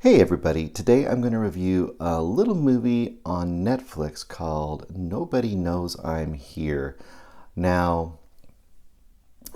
Hey everybody, today I'm going to review a little movie on Netflix called Nobody Knows I'm Here. Now,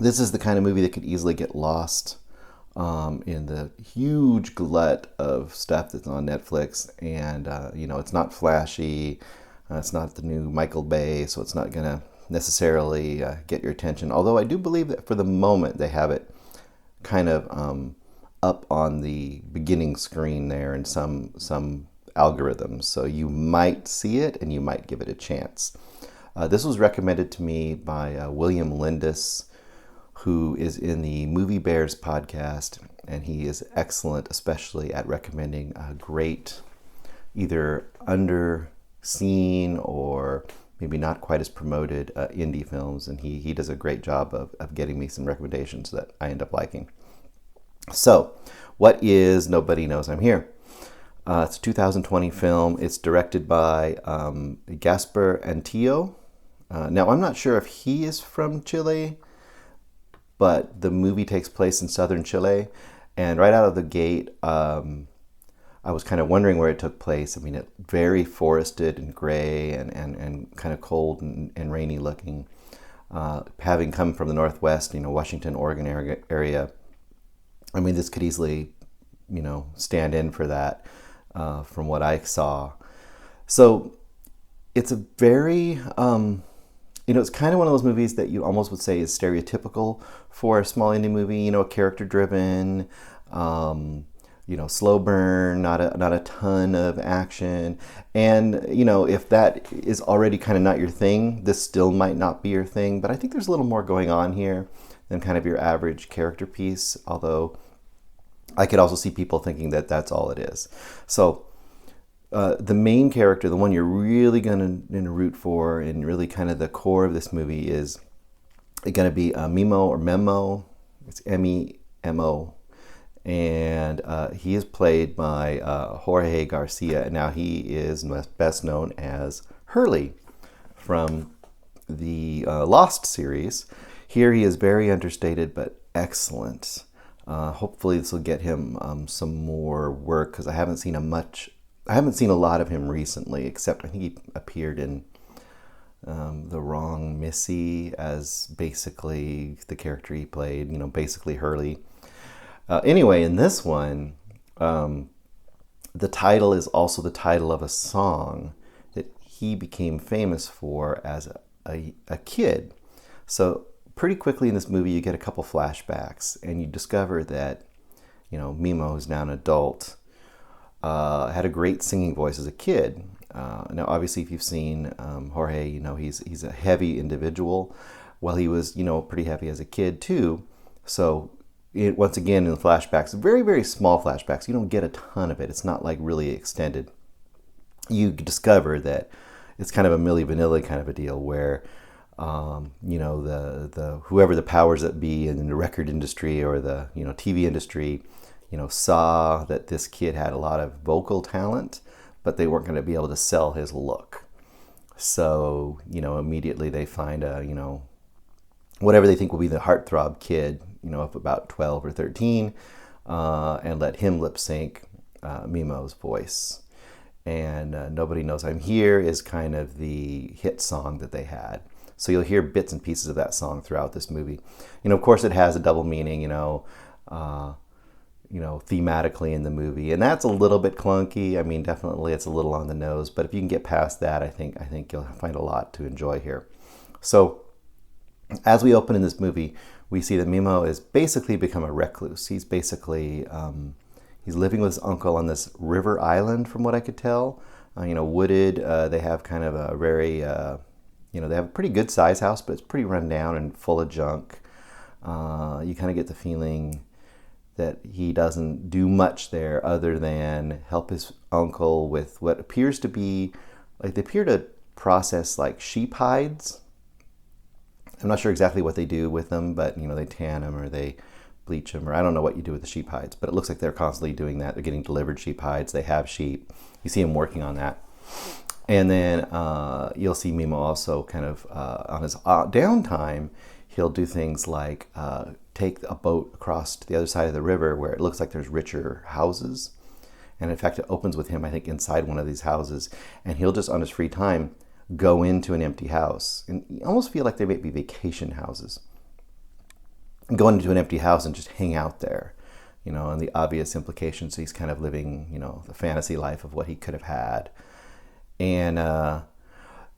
this is the kind of movie that could easily get lost in the huge glut of stuff that's on Netflix. And, it's not flashy, it's not the new Michael Bay, so it's not going to necessarily get your attention. Although I do believe that for the moment they have it kind of up on the beginning screen there in some algorithms, so you might see it and you might give it a chance. This was recommended to me by William Lindis, who is in the Movie Bears podcast, and he is excellent, especially at recommending great, either underseen or maybe not quite as promoted indie films, and he does a great job of getting me some recommendations that I end up liking. So, what is Nobody Knows I'm Here? It's a 2020 film. It's directed by Gaspar Antillo. Now, I'm not sure if he is from Chile, but the movie takes place in southern Chile. And right out of the gate, I was kind of wondering where it took place. I mean, it's very forested and gray and kind of cold and rainy looking. Having come from the Northwest, Washington, Oregon area, I mean, this could easily, stand in for that from what I saw. So it's a very, it's kind of one of those movies that you almost would say is stereotypical for a small indie movie, character-driven, slow burn, not a ton of action. And, if that is already kind of not your thing, this still might not be your thing. But I think there's a little more going on here than kind of your average character piece, although I could also see people thinking that that's all it is. So the main character, the one you're really going to root for and really kind of the core of this movie, is going to be Mimo or Memo. It's Memo. And he is played by Jorge Garcia. And now he is best known as Hurley from the Lost series. Here he is very understated but excellent. Hopefully this will get him some more work, because I haven't seen a lot of him recently, except I think he appeared in The Wrong Missy as basically the character he played, basically Hurley. Anyway, in this one, the title is also the title of a song that he became famous for as a kid. So pretty quickly in this movie, you get a couple flashbacks, and you discover that, Mimo, who's now an adult, had a great singing voice as a kid. Now, obviously, if you've seen Jorge, he's a heavy individual. Well, he was, pretty heavy as a kid too. So, once again, in the flashbacks, very, very small flashbacks, you don't get a ton of it. It's not like really extended. You discover that it's kind of a Milli Vanilli kind of a deal where the whoever the powers that be in the record industry or the TV industry, saw that this kid had a lot of vocal talent, but they weren't going to be able to sell his look. So immediately they find whatever they think will be the heartthrob kid, of about 12 or 13, and let him lip sync Mimo's voice. And Nobody Knows I'm Here is kind of the hit song that they had. So you'll hear bits and pieces of that song throughout this movie. Of course, it has a double meaning, thematically in the movie, and that's a little bit clunky. I mean, definitely it's a little on the nose, but if you can get past that, I think you'll find a lot to enjoy here. So, as we open in this movie, we see that Mimo has basically become a recluse. He's basically he's living with his uncle on this river island, from what I could tell. Wooded. They have kind of a very they have a pretty good size house, but it's pretty run down and full of junk. You kind of get the feeling that he doesn't do much there other than help his uncle with what appears to be, they appear to process sheep hides. I'm not sure exactly what they do with them, but they tan them or they bleach them, or I don't know what you do with the sheep hides, but it looks like they're constantly doing that. They're getting delivered sheep hides. They have sheep. You see him working on that. And then you'll see Mimo also kind of on his downtime, he'll do things like take a boat across to the other side of the river where it looks like there's richer houses. And in fact, it opens with him, I think, inside one of these houses, and he'll just on his free time go into an empty house, and you almost feel like they might be vacation houses. Go into an empty house and just hang out there, and the obvious implications. He's kind of living, the fantasy life of what he could have had. And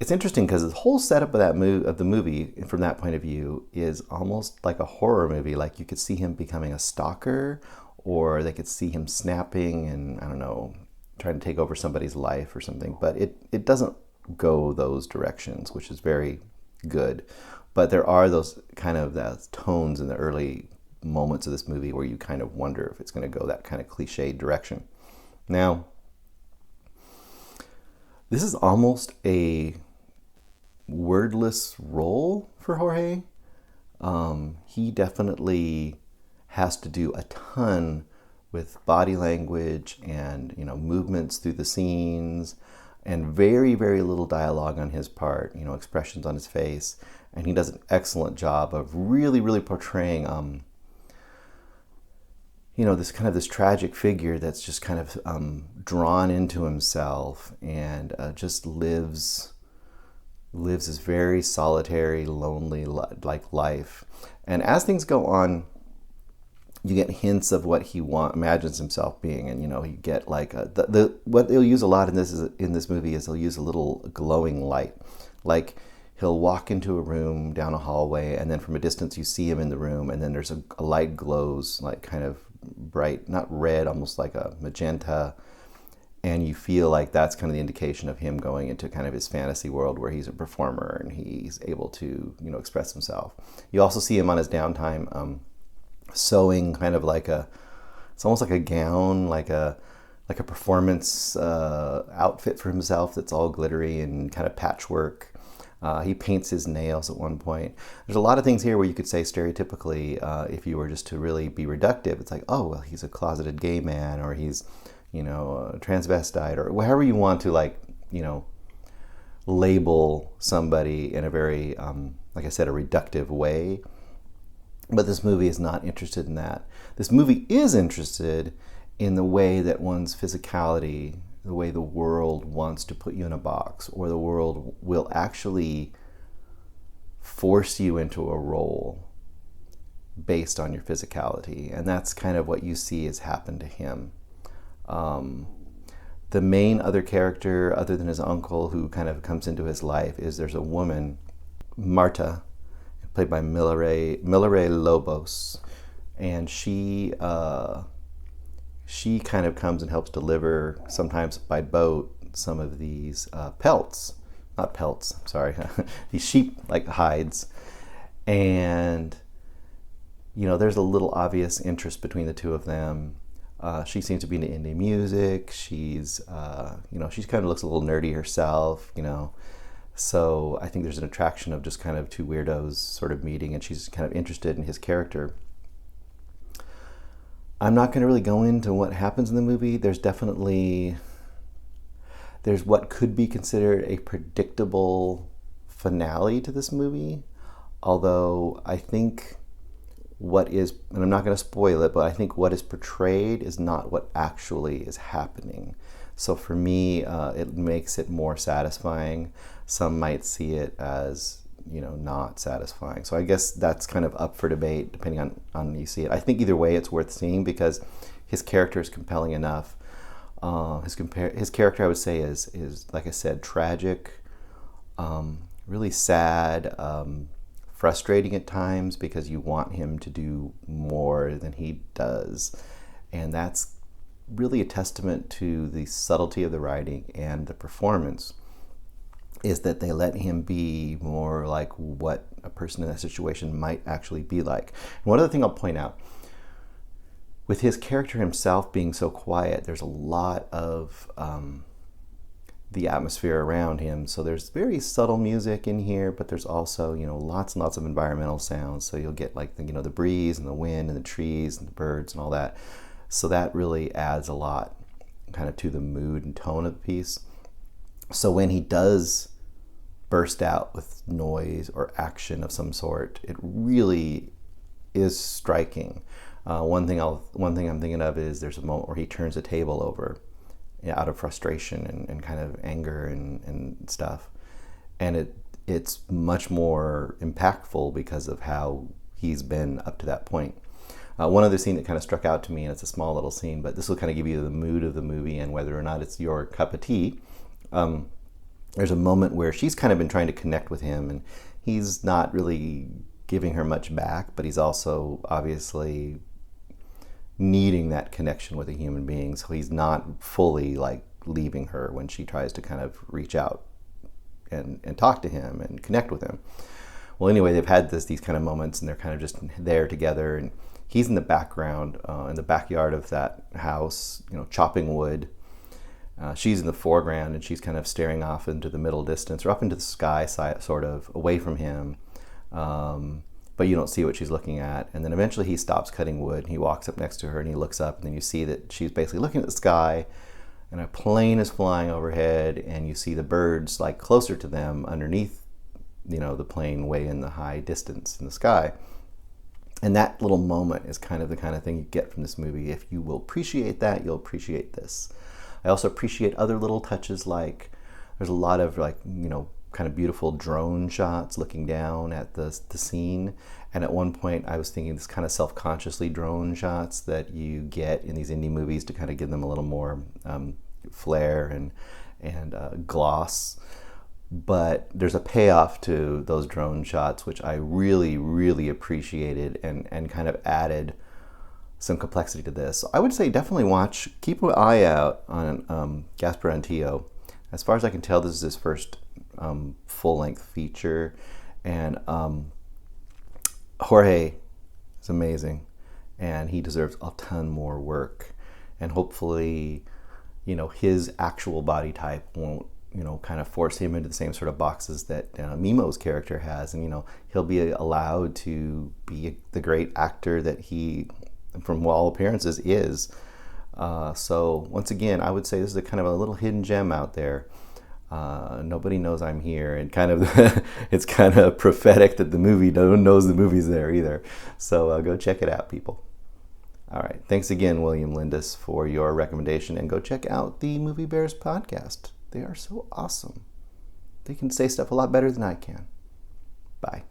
it's interesting because the whole setup of the movie, from that point of view, is almost like a horror movie. Like you could see him becoming a stalker, or they could see him snapping and, I don't know, trying to take over somebody's life or something. But it doesn't go those directions, which is very good. But there are those kind of tones in the early moments of this movie where you kind of wonder if it's going to go that kind of cliched direction. Now, this is almost a wordless role for Jorge. He definitely has to do a ton with body language and movements through the scenes, and very, very little dialogue on his part, expressions on his face. And he does an excellent job of really, really portraying this tragic figure that's just kind of drawn into himself and just lives this very solitary, lonely life. And as things go on, you get hints of what he imagines himself being, and you get like what they'll use a lot in this movie is they'll use a little glowing light, like he'll walk into a room down a hallway, and then from a distance you see him in the room, and then there's a light glows like kind of bright, not red, almost like a magenta, and you feel like that's kind of the indication of him going into kind of his fantasy world where he's a performer and he's able to express himself. You also see him on his downtime sewing kind of it's almost like a gown, like a performance outfit for himself that's all glittery and kind of patchwork. He paints his nails at one point. There's a lot of things here where you could say stereotypically, if you were just to really be reductive, it's like, oh, well, he's a closeted gay man, or he's, a transvestite, or however you want to label somebody in a very, like I said, a reductive way. But this movie is not interested in that. This movie is interested in the way that one's physicality, the way the world wants to put you in a box, or the world will actually force you into a role based on your physicality. And that's kind of what you see has happened to him. The main other character, other than his uncle, who kind of comes into his life, is there's a woman, Marta, played by Milare Lobos, and she kind of comes and helps deliver, sometimes by boat, some of these these sheep like hides. And there's a little obvious interest between the two of them. She seems to be into indie music. She's she kind of looks a little nerdy herself, so I think there's an attraction of just kind of two weirdos sort of meeting, and she's kind of interested in his character. I'm not going to really go into what happens in the movie. There's what could be considered a predictable finale to this movie, although I think and I'm not going to spoil it, but I think what is portrayed is not what actually is happening. So for me, it makes it more satisfying. Some might see it as, not satisfying. So I guess that's kind of up for debate depending on you see it. I think either way it's worth seeing because his character is compelling enough. His character, I would say, is like I said, tragic, really sad, frustrating at times because you want him to do more than he does. And that's really a testament to the subtlety of the writing and the performance, is that they let him be more like what a person in that situation might actually be like. And one other thing I'll point out, with his character himself being so quiet, there's a lot of the atmosphere around him. So there's very subtle music in here, but there's also, lots and lots of environmental sounds. So you'll get like the breeze and the wind and the trees and the birds and all that. So that really adds a lot kind of to the mood and tone of the piece. So when he does burst out with noise or action of some sort, it really is striking. One thing I'm thinking of is there's a moment where he turns a table over, out of frustration and kind of anger and stuff. And it's much more impactful because of how he's been up to that point. One other scene that kind of struck out to me, and it's a small little scene, but this will kind of give you the mood of the movie and whether or not it's your cup of tea. There's a moment where she's kind of been trying to connect with him, and he's not really giving her much back, but he's also obviously needing that connection with a human being, so he's not fully like leaving her when she tries to kind of reach out and talk to him and connect with him. Well, anyway, they've had these kind of moments, and they're kind of just there together, and he's in the background, in the backyard of that house, chopping wood. She's in the foreground, and she's kind of staring off into the middle distance, or up into the sky, sort of away from him. But you don't see what she's looking at. And then eventually he stops cutting wood, and he walks up next to her, and he looks up, and then you see that she's basically looking at the sky, and a plane is flying overhead, and you see the birds like closer to them underneath, the plane way in the high distance in the sky. And that little moment is kind of the kind of thing you get from this movie. If you will appreciate that, you'll appreciate this. I also appreciate other little touches, like there's a lot of kind of beautiful drone shots looking down at the scene. And at one point I was thinking this kind of self-consciously drone shots that you get in these indie movies to kind of give them a little more flair and gloss. But there's a payoff to those drone shots, which I really, really appreciated and kind of added some complexity to this. So I would say definitely keep an eye out on Gaspar Antillo. As far as I can tell, this is his first full-length feature, and Jorge is amazing, and he deserves a ton more work. And hopefully, his actual body type won't kind of force him into the same sort of boxes that Mimo's character has, and he'll be allowed to be the great actor that he, from all appearances, is. So once again, I would say this is a kind of a little hidden gem out there. Nobody knows I'm here, and kind of it's kind of prophetic that the movie no one knows the movie's there either. So go check it out, people. All right, thanks again, William Lindis, for your recommendation, and go check out the Movie Bears podcast. They are so awesome. They can say stuff a lot better than I can. Bye.